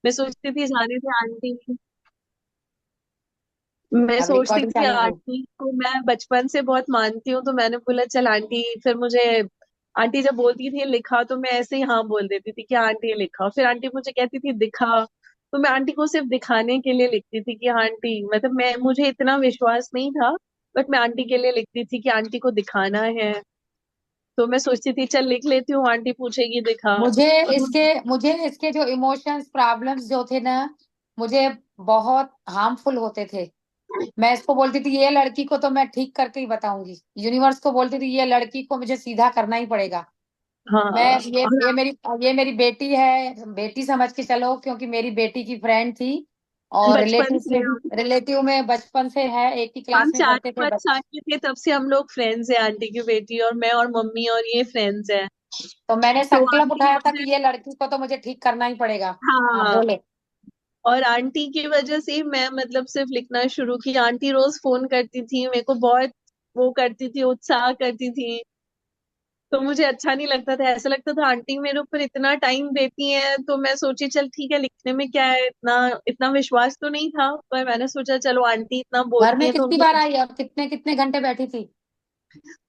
मैं सोचती थी जाने थे आंटी। मैं अब सोचती रिकॉर्डिंग थी चालू हो गई। आंटी को मैं बचपन से बहुत मानती हूँ, तो मैंने बोला चल आंटी। फिर मुझे आंटी जब बोलती थी लिखा, तो मैं ऐसे ही हाँ बोल देती थी कि हाँ आंटी लिखा। फिर आंटी मुझे कहती थी दिखा, तो मैं आंटी को सिर्फ दिखाने के लिए लिखती थी कि हाँ आंटी, मतलब मैं मुझे इतना विश्वास नहीं था, बट मैं आंटी के लिए लिखती थी कि आंटी को दिखाना है। तो मैं सोचती थी चल लिख लेती हूँ, आंटी पूछेगी दिखा। मुझे तो मुझे इसके जो इमोशंस प्रॉब्लम्स जो थे ना, मुझे बहुत हार्मफुल होते थे। मैं इसको बोलती थी ये लड़की को तो मैं ठीक करके ही बताऊंगी, यूनिवर्स को बोलती थी ये लड़की को मुझे सीधा करना ही पड़ेगा। हाँ। मैं और ये मेरी बेटी है, बेटी समझ के चलो, क्योंकि मेरी बेटी की फ्रेंड थी। और बचपन से रिलेटिव में बचपन से है, एक ही हम क्लास में चार पढ़ते थे पाँच साल के थे तब से हम लोग फ्रेंड्स हैं, आंटी की बेटी और मैं और मम्मी और ये फ्रेंड्स हैं। तो मैंने तो संकल्प आंटी उठाया था मुझे कि ये लड़की को तो मुझे ठीक करना ही पड़ेगा। आप हाँ, बोले। और आंटी की वजह से मैं मतलब सिर्फ लिखना शुरू किया। आंटी रोज फोन करती थी मेरे को, बहुत वो करती थी, उत्साह करती थी। तो मुझे अच्छा नहीं लगता था, ऐसा लगता था आंटी मेरे ऊपर इतना टाइम देती हैं, तो मैं सोची चल ठीक है लिखने में क्या है, इतना इतना विश्वास तो नहीं था, पर मैंने सोचा चलो आंटी इतना घर बोलती में है तो कितनी बार आई और कितने कितने घंटे बैठी थी?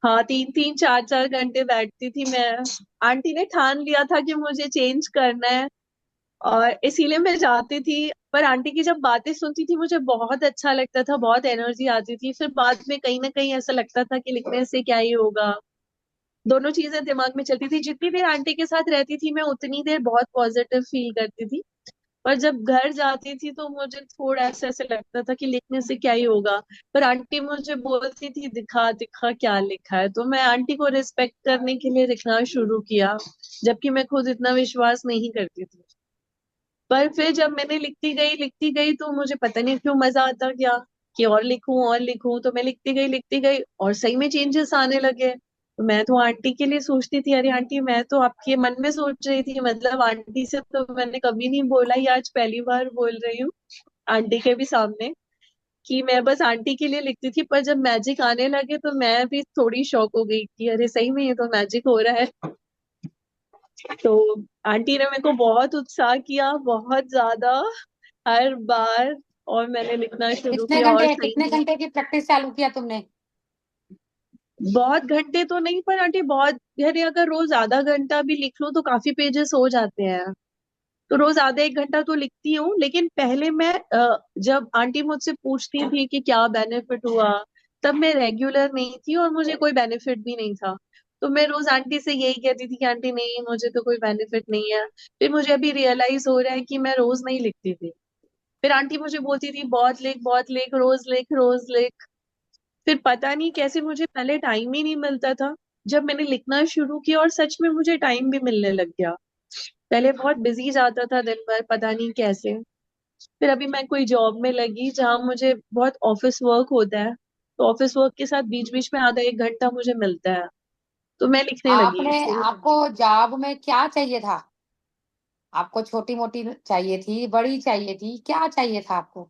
हाँ 3 3 4 4 घंटे बैठती थी मैं। आंटी ने ठान लिया था कि मुझे चेंज करना है, और इसीलिए मैं जाती थी। पर आंटी की जब बातें सुनती थी मुझे बहुत अच्छा लगता था, बहुत एनर्जी आती थी। फिर बाद में कहीं ना कहीं ऐसा लगता था कि लिखने से क्या ही होगा। दोनों चीजें दिमाग में चलती थी। जितनी देर आंटी के साथ रहती थी मैं उतनी देर बहुत पॉजिटिव फील करती थी, पर जब घर जाती थी तो मुझे थोड़ा ऐसे ऐसे लगता था कि लिखने से क्या ही होगा। पर आंटी मुझे बोलती थी दिखा दिखा क्या लिखा है, तो मैं आंटी को रिस्पेक्ट करने के लिए लिखना शुरू किया, जबकि मैं खुद इतना विश्वास नहीं करती थी। पर फिर जब मैंने लिखती गई तो मुझे पता नहीं क्यों मजा आता गया कि और लिखूं, तो मैं लिखती गई और सही में चेंजेस आने लगे। तो मैं तो आंटी के लिए सोचती थी, अरे आंटी मैं तो आपके मन में सोच रही थी, मतलब आंटी से तो मैंने कभी नहीं बोला, ये आज पहली बार बोल रही हूँ आंटी के भी सामने कि मैं बस आंटी के लिए लिखती थी। पर जब मैजिक आने लगे तो मैं भी थोड़ी शॉक हो गई कि अरे सही में ये तो मैजिक हो रहा है। तो आंटी ने मेरे को बहुत उत्साह किया, बहुत ज्यादा, हर बार। और मैंने लिखना शुरू किया और सही कितने में घंटे की प्रैक्टिस चालू किया तुमने? बहुत घंटे तो नहीं, पर आंटी बहुत, अरे अगर रोज आधा घंटा भी लिख लूं तो काफी पेजेस हो जाते हैं। तो रोज आधा 1 घंटा तो लिखती हूँ, लेकिन पहले मैं जब आंटी मुझसे पूछती थी कि क्या बेनिफिट हुआ, तब मैं रेगुलर नहीं थी और मुझे कोई बेनिफिट भी नहीं था। तो मैं रोज आंटी से यही कहती थी कि आंटी नहीं मुझे तो कोई बेनिफिट नहीं है। फिर मुझे अभी रियलाइज हो रहा है कि मैं रोज नहीं लिखती थी। फिर आंटी मुझे बोलती थी बहुत लिख रोज लिख। फिर पता नहीं कैसे मुझे पहले टाइम ही नहीं मिलता था, जब मैंने लिखना शुरू किया और सच में मुझे टाइम भी मिलने लग गया। पहले बहुत बिजी जाता था दिन भर, पता नहीं कैसे। फिर अभी मैं कोई जॉब में लगी जहाँ मुझे बहुत ऑफिस वर्क होता है, तो ऑफिस वर्क के साथ बीच बीच में आधा 1 घंटा मुझे मिलता है, तो मैं लिखने लगी। आपको जॉब में क्या चाहिए था? आपको छोटी मोटी चाहिए थी, बड़ी चाहिए थी, क्या चाहिए था आपको?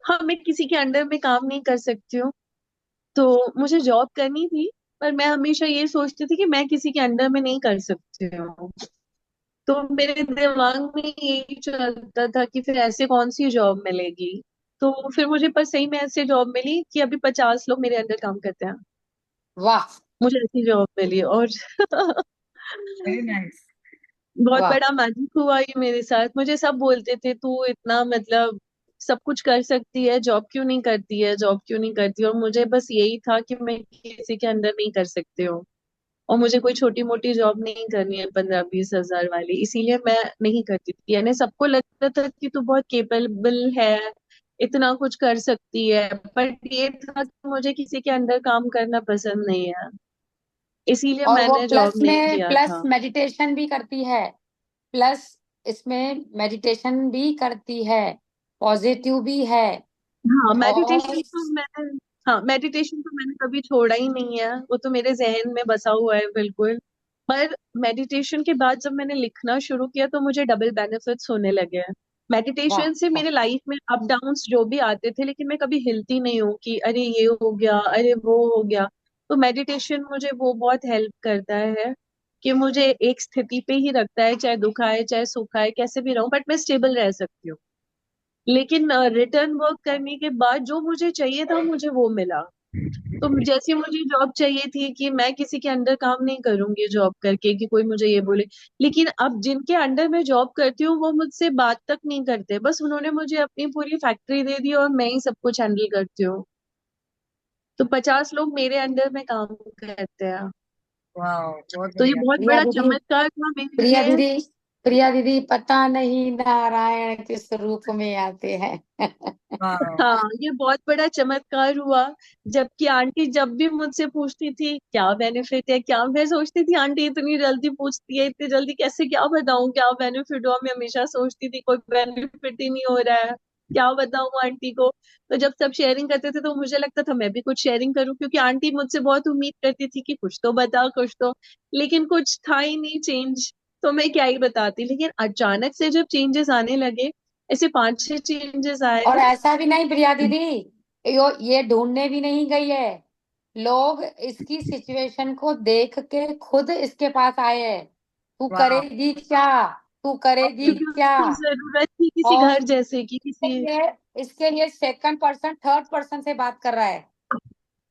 हाँ, मैं किसी के अंडर में काम नहीं कर सकती हूँ, तो मुझे जॉब करनी थी। पर मैं हमेशा ये सोचती थी कि मैं किसी के अंडर में नहीं कर सकती हूँ। तो मेरे दिमाग में यही चलता था कि फिर ऐसे कौन सी जॉब मिलेगी। तो फिर मुझे पर सही में ऐसे जॉब मिली कि अभी 50 लोग मेरे अंडर काम करते हैं। वाह। मुझे ऐसी जॉब मिली, और वेरी नाइस। बहुत वाह। बड़ा मैजिक हुआ ये मेरे साथ। मुझे सब बोलते थे तू इतना मतलब सब कुछ कर सकती है, जॉब क्यों नहीं करती है, जॉब क्यों नहीं करती, और मुझे बस यही था कि मैं किसी के अंडर नहीं कर सकती हूँ। और मुझे कोई छोटी मोटी जॉब नहीं करनी है 15 20 हजार वाली, इसीलिए मैं नहीं करती थी। यानी सबको लगता था कि तू बहुत केपेबल है, इतना कुछ कर सकती है, बट ये था कि मुझे किसी के अंडर काम करना पसंद नहीं है, इसीलिए और वो मैंने जॉब प्लस नहीं में किया प्लस था। मेडिटेशन भी करती है, प्लस इसमें मेडिटेशन भी करती है, पॉजिटिव भी है। हाँ और मेडिटेशन तो मैंने कभी छोड़ा ही नहीं है, वो तो मेरे जहन में बसा हुआ है बिल्कुल। पर मेडिटेशन के बाद जब मैंने लिखना शुरू किया तो मुझे डबल बेनिफिट्स होने लगे हैं। वाह मेडिटेशन से वाह। मेरे लाइफ में अप डाउन्स जो भी आते थे, लेकिन मैं कभी हिलती नहीं हूँ कि अरे ये हो गया, अरे वो हो गया। तो मेडिटेशन मुझे वो बहुत हेल्प करता है। कि मुझे एक स्थिति पे ही रखता है, चाहे दुख आए चाहे सुख आए कैसे भी रहूं, बट मैं स्टेबल रह सकती हूँ। लेकिन रिटर्न वर्क करने के बाद जो मुझे चाहिए था मुझे वो मिला। तो जैसे मुझे जॉब चाहिए थी कि मैं किसी के अंडर काम नहीं करूंगी जॉब करके कि कोई मुझे ये बोले, लेकिन अब जिनके अंडर मैं जॉब करती हूँ वो मुझसे बात तक नहीं करते, बस उन्होंने मुझे अपनी पूरी फैक्ट्री दे दी और मैं ही सब कुछ हैंडल करती हूँ। तो 50 लोग मेरे अंडर में काम करते हैं। वाह, बहुत तो ये बढ़िया। बहुत प्रिया बड़ा दीदी, चमत्कार था मेरे प्रिया लिए। दीदी, प्रिया दीदी, पता नहीं नारायण किस रूप में आते हैं। वाह। हाँ, ये बहुत बड़ा चमत्कार हुआ। जबकि आंटी जब भी मुझसे पूछती थी क्या बेनिफिट है, क्या, मैं सोचती थी आंटी इतनी जल्दी पूछती है, इतनी जल्दी कैसे, क्या बताऊं क्या बेनिफिट हुआ, मैं हमेशा सोचती थी कोई बेनिफिट ही नहीं हो रहा है, क्या बताऊं आंटी को। तो जब सब शेयरिंग करते थे तो मुझे लगता था मैं भी कुछ शेयरिंग करूं, क्योंकि आंटी मुझसे बहुत उम्मीद करती थी कि कुछ तो बता कुछ तो। लेकिन कुछ था ही नहीं चेंज, तो मैं क्या ही बताती। लेकिन अचानक से जब चेंजेस आने लगे, ऐसे 5-6 चेंजेस आए। और ऐसा भी नहीं प्रिया दीदी, ये ढूंढने भी नहीं गई है, लोग इसकी सिचुएशन को देख के खुद इसके पास आए हैं, तू वाह। करेगी क्या, तू करेगी क्योंकि क्या। उसको जरूरत थी किसी और घर जैसे की, इसके किसी। लिए इसके लिए सेकंड पर्सन थर्ड पर्सन से बात कर रहा है,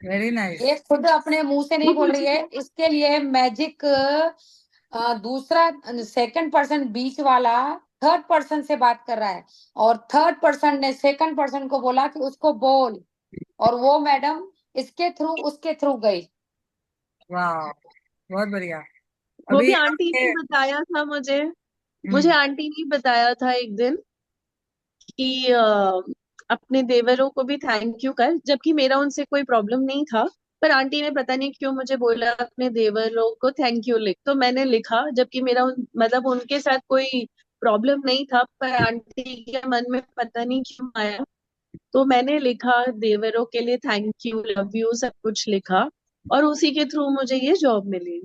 वेरी नाइस। ये खुद अपने मुंह से वो नहीं बोल रही मुझे है, इसके लिए मैजिक दूसरा सेकंड पर्सन बीच वाला थर्ड पर्सन से बात कर रहा है, और थर्ड पर्सन ने सेकंड पर्सन को बोला कि उसको बोल, और वो मैडम इसके थ्रू उसके थ्रू गई। वाह, बहुत बढ़िया। वो अभी भी आंटी आपके। ने बताया था मुझे। मुझे हम्म। आंटी ने बताया था एक दिन कि अपने देवरों को भी थैंक यू कर, जबकि मेरा उनसे कोई प्रॉब्लम नहीं था। पर आंटी ने पता नहीं क्यों मुझे बोला अपने देवरों को थैंक यू लिख, तो मैंने लिखा, जबकि मेरा मतलब उनके साथ कोई प्रॉब्लम नहीं था, पर आंटी के मन में पता नहीं क्यों आया। तो मैंने लिखा देवरों के लिए थैंक यू, लव यू, सब कुछ लिखा। और उसी के थ्रू मुझे ये जॉब मिली।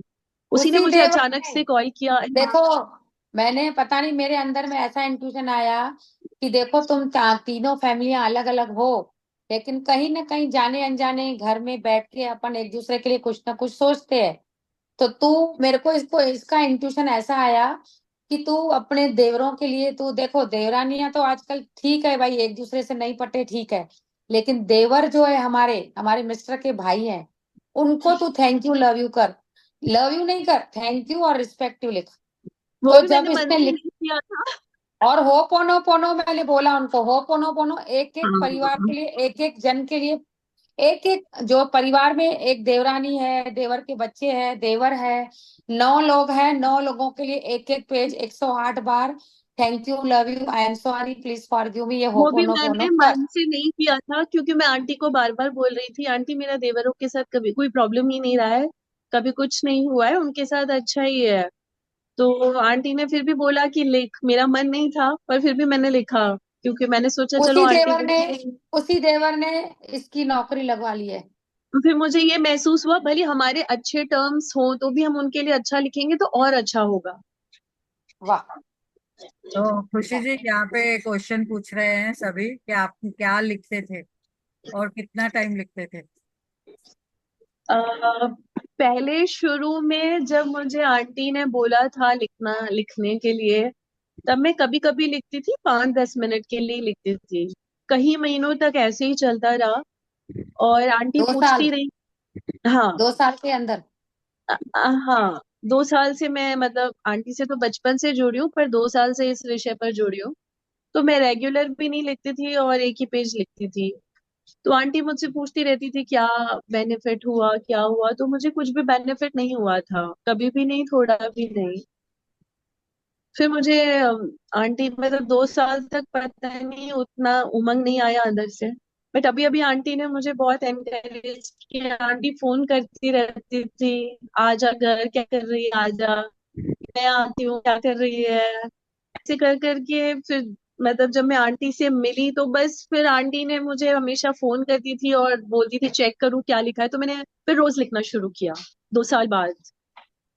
उसी ने उसी मुझे देवर अचानक ने, से कॉल किया। देखो, मैंने पता नहीं मेरे अंदर में ऐसा इंट्यूशन आया कि देखो तुम तीनों फैमिलियां अलग अलग हो, लेकिन कहीं ना कहीं जाने अनजाने घर में बैठ के अपन एक दूसरे के लिए कुछ ना कुछ सोचते हैं। तो तू, मेरे को इसको इसका इंट्यूशन ऐसा आया कि तू अपने देवरों के लिए, तू देखो देवरानियां तो आजकल ठीक है भाई, एक दूसरे से नहीं पटे ठीक है, लेकिन देवर जो है हमारे हमारे मिस्टर के भाई हैं, उनको तू थैंक यू लव यू कर, लव यू नहीं कर, थैंक यू और रिस्पेक्ट यू लिख। वो तो भी जब मैंने मन इसने से लिख, नहीं किया था। और हो पोनो पोनो मैंने बोला उनको, हो पोनो पोनो, एक एक परिवार हाँ, के लिए, एक एक जन के लिए, एक एक जो परिवार में एक देवरानी है, देवर के बच्चे हैं, देवर है, 9 लोग हैं, 9 लोगों के लिए एक एक page 108 bar thank you love you I am sorry please forgive me, ये वो भी होपोनो मैंने पोनो कर। मन से नहीं किया था, क्योंकि मैं आंटी को बार बार बोल रही थी आंटी मेरा देवरों के साथ कभी कोई प्रॉब्लम ही नहीं रहा है, कभी कुछ नहीं हुआ है, उनके साथ अच्छा ही है। तो आंटी ने फिर भी बोला कि लिख, मेरा मन नहीं था पर फिर भी मैंने लिखा, क्योंकि मैंने सोचा चलो उसी आंटी देवर को। ने उसी देवर ने इसकी नौकरी लगवा ली है। तो फिर मुझे ये महसूस हुआ भले हमारे अच्छे टर्म्स हो तो भी हम उनके लिए अच्छा लिखेंगे तो और अच्छा होगा। वाह। तो खुशी जी, यहाँ पे क्वेश्चन पूछ रहे हैं सभी कि आप क्या लिखते थे और कितना टाइम लिखते थे। पहले शुरू में जब मुझे आंटी ने बोला था लिखना, लिखने के लिए, तब मैं कभी कभी लिखती थी, 5-10 मिनट के लिए लिखती थी। कई महीनों तक ऐसे ही चलता रहा। और आंटी 2 साल, पूछती रही। हाँ। 2 साल के अंदर। हाँ, 2 साल से मैं, मतलब आंटी से तो बचपन से जुड़ी हूँ, पर 2 साल से इस विषय पर जुड़ी हूँ। तो मैं रेगुलर भी नहीं लिखती थी और एक ही पेज लिखती थी। तो आंटी मुझसे पूछती रहती थी क्या बेनिफिट हुआ, क्या हुआ, तो मुझे कुछ भी बेनिफिट नहीं हुआ था, कभी भी नहीं, थोड़ा भी नहीं। फिर मुझे आंटी, मतलब 2 साल तक पता नहीं उतना उमंग नहीं आया अंदर से। बट अभी अभी आंटी ने मुझे बहुत एनकरेज किया, आंटी फोन करती रहती थी, आजा घर, क्या कर रही है, आजा, मैं आती हूँ, क्या कर रही है, ऐसे कर करके। फिर मतलब जब मैं आंटी से मिली तो बस फिर आंटी ने मुझे हमेशा फोन करती थी और बोलती थी चेक करूँ क्या लिखा है, तो मैंने फिर रोज लिखना शुरू किया 2 साल बाद।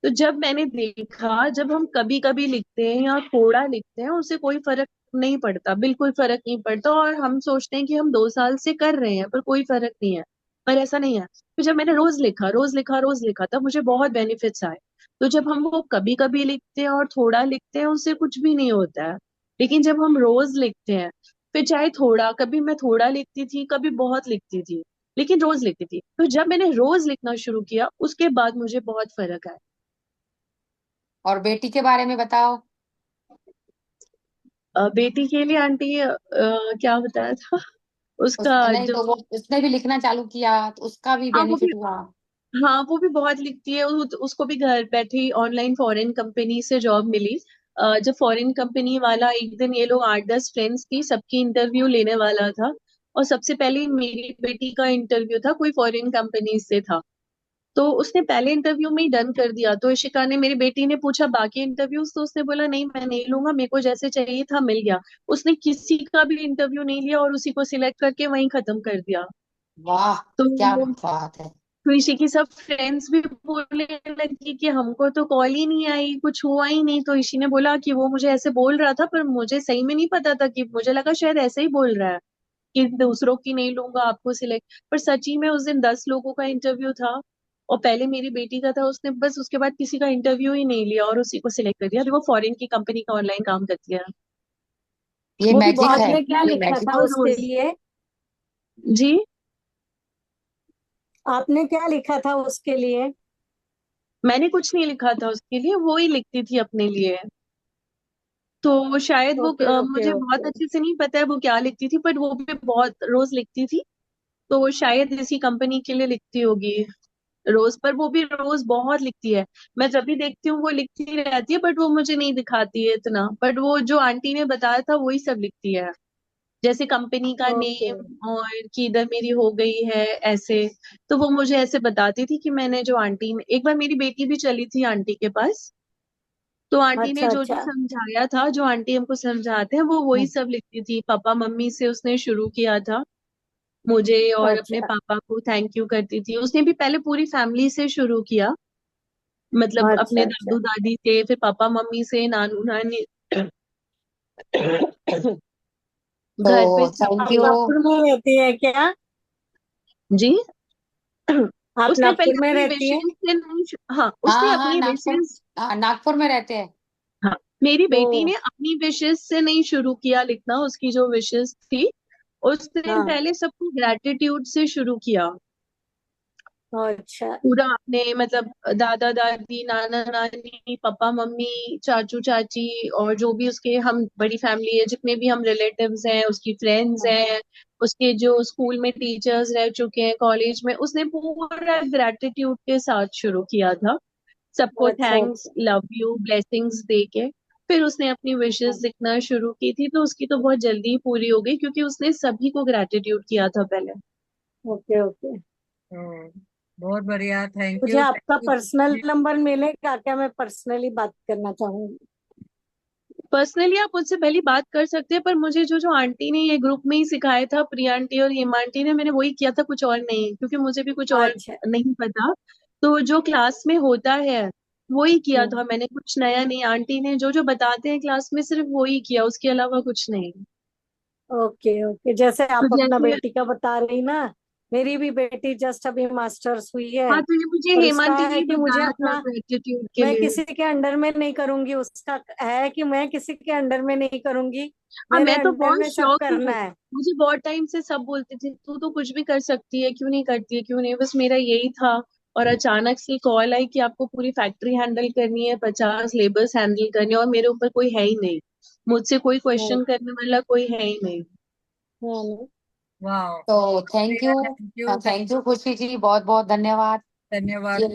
तो जब मैंने देखा जब हम कभी कभी लिखते हैं या थोड़ा लिखते हैं उससे कोई फर्क नहीं पड़ता, बिल्कुल फर्क नहीं पड़ता, और हम सोचते हैं कि हम 2 साल से कर रहे हैं पर कोई फर्क नहीं है। पर ऐसा नहीं है। फिर जब मैंने रोज लिखा रोज लिखा रोज लिखा तब मुझे बहुत बेनिफिट्स आए। तो जब हम वो कभी कभी लिखते हैं और थोड़ा लिखते हैं उससे कुछ भी नहीं होता है। लेकिन जब हम रोज लिखते हैं, फिर चाहे थोड़ा, कभी मैं थोड़ा लिखती थी, कभी बहुत लिखती थी, लेकिन रोज लिखती थी। तो जब मैंने रोज लिखना शुरू किया उसके बाद मुझे बहुत फर्क आया। और बेटी के बारे में बताओ। बेटी के लिए आंटी क्या बताया था उस उसका नहीं जो। तो वो उसने भी लिखना चालू किया तो उसका भी हाँ वो भी बेनिफिट हुआ। हाँ वो भी बहुत लिखती है। उसको भी घर बैठे ही ऑनलाइन फॉरेन कंपनी से जॉब मिली। जब फॉरेन कंपनी वाला एक दिन, ये लोग 8-10 फ्रेंड्स थी, सबकी इंटरव्यू लेने वाला था, और सबसे पहले मेरी बेटी का इंटरव्यू था, कोई फॉरेन कंपनी से था। तो उसने पहले इंटरव्यू में ही डन कर दिया। तो इशिका ने, मेरी बेटी ने पूछा बाकी इंटरव्यूज, तो उसने बोला नहीं मैं नहीं लूंगा, मेरे को जैसे चाहिए था मिल गया। उसने किसी का भी इंटरव्यू नहीं लिया और उसी को सिलेक्ट करके वहीं खत्म कर दिया। वाह, तो क्या बात है। ऋषि की सब फ्रेंड्स भी बोलने लगी कि हमको तो कॉल ही नहीं आई, कुछ हुआ ही नहीं। तो ऋषि ने बोला कि वो मुझे ऐसे बोल रहा था, पर मुझे सही में नहीं पता था, कि मुझे लगा शायद ऐसे ही बोल रहा है कि दूसरों की नहीं लूंगा, आपको सिलेक्ट। पर सच्ची में उस दिन 10 लोगों का इंटरव्यू था, और पहले मेरी बेटी का था। उसने बस उसके बाद किसी का इंटरव्यू ही नहीं लिया और उसी को सिलेक्ट कर दिया। अभी वो फॉरेन की कंपनी का ऑनलाइन काम करती है। ये वो भी मैजिक बहुत है, आपने क्या लिखती ये लिखा मैजिक था है और उसके रोज। लिए? जी। आपने क्या लिखा था उसके लिए? मैंने कुछ नहीं लिखा था उसके लिए, वो ही लिखती थी अपने लिए। तो शायद वो ओके ओके मुझे बहुत ओके। अच्छे से नहीं पता है वो क्या लिखती थी, पर वो भी बहुत रोज लिखती थी। तो वो शायद इसी कंपनी के लिए लिखती होगी रोज। पर वो भी रोज बहुत लिखती है। मैं जब भी देखती हूँ वो लिखती रहती है, बट वो मुझे नहीं दिखाती है इतना। बट वो जो आंटी ने बताया था वही सब लिखती है, जैसे कंपनी का ओके। नेम और कि इधर मेरी हो गई है ऐसे। तो वो मुझे ऐसे बताती थी कि मैंने जो आंटी ने, एक बार मेरी बेटी भी चली थी आंटी के पास, तो आंटी ने अच्छा जो जो अच्छा। समझाया था, जो आंटी हमको समझाते हैं, वो वही हम्म, सब लिखती थी। पापा मम्मी से उसने शुरू किया था, मुझे और अपने अच्छा पापा को थैंक यू करती थी। उसने भी पहले पूरी फैमिली से शुरू किया, मतलब अच्छा अपने अच्छा। दादू दादी से, फिर पापा मम्मी से, नानू नानी, तो घर पे थैंक आप यू। सबके। नागपुर में रहती है क्या? जी। आप उसने पहले नागपुर में अपनी रहती है? विशेष से नहीं हाँ उसने हाँ हाँ, अपनी नागपुर। विशेष। हाँ, नागपुर में रहते हैं। हाँ, मेरी ओ। बेटी ने अपनी विशेष से नहीं शुरू किया लिखना, उसकी जो विशेष थी उसने हाँ। पहले सबको ग्रेटिट्यूड से शुरू किया। अच्छा पूरा अपने, मतलब दादा दादी, नाना नानी, पापा मम्मी, चाचू चाची, और जो भी उसके, हम बड़ी फैमिली है, जितने भी हम रिलेटिव्स हैं, उसकी फ्रेंड्स हैं, उसके जो स्कूल में टीचर्स रह चुके हैं, कॉलेज में, उसने पूरा ग्रेटिट्यूड के साथ शुरू किया था। सबको अच्छा थैंक्स, अच्छा। लव यू, ब्लेसिंग्स दे के फिर उसने अपनी विशेष लिखना शुरू की थी। तो उसकी तो बहुत जल्दी ही पूरी हो गई, क्योंकि उसने सभी को ग्रेटिट्यूड किया था पहले। Okay okay. तो बहुत बढ़िया, मुझे थैंक आपका पर्सनल यू। नंबर मिलेगा क्या? मैं पर्सनली बात करना चाहूंगी। पर्सनली आप मुझसे पहले बात कर सकते हैं, पर मुझे जो जो आंटी ने ये ग्रुप में ही सिखाया था, प्रिया आंटी और हेमा आंटी ने, मैंने वही किया था, कुछ और नहीं, क्योंकि मुझे भी कुछ और अच्छा। नहीं पता। तो जो क्लास में होता है वही किया था हम्म। मैंने, कुछ नया नहीं। आंटी ने जो जो बताते हैं क्लास में सिर्फ वही किया, उसके अलावा कुछ नहीं। Okay okay. जैसे तो आप अपना जैसे, बेटी का बता रही ना, मेरी भी बेटी जस्ट अभी मास्टर्स हुई है। हाँ, तो ये मुझे और हेमा उसका आंटी ने है ही कि मुझे बताया था अपना, ग्रेटिट्यूड के मैं लिए। किसी के अंडर में नहीं करूंगी। उसका है कि मैं किसी के अंडर में नहीं करूंगी, हाँ, मेरे मैं तो अंडर बहुत में सब शौक करना हूँ। है। मुझे बहुत टाइम से सब बोलते थे तू तो कुछ भी कर सकती है, क्यों नहीं करती है, क्यों नहीं, बस मेरा यही था। और अचानक से कॉल आई कि आपको पूरी फैक्ट्री हैंडल करनी है, 50 लेबर्स हैंडल करनी है, और मेरे ऊपर कोई है ही नहीं, मुझसे कोई हाँ, क्वेश्चन करने वाला कोई है ही नहीं। हाँ। वाह, तो thank you. Thank you, thank you खुशी जी, बहुत बहुत धन्यवाद। धन्यवाद। ये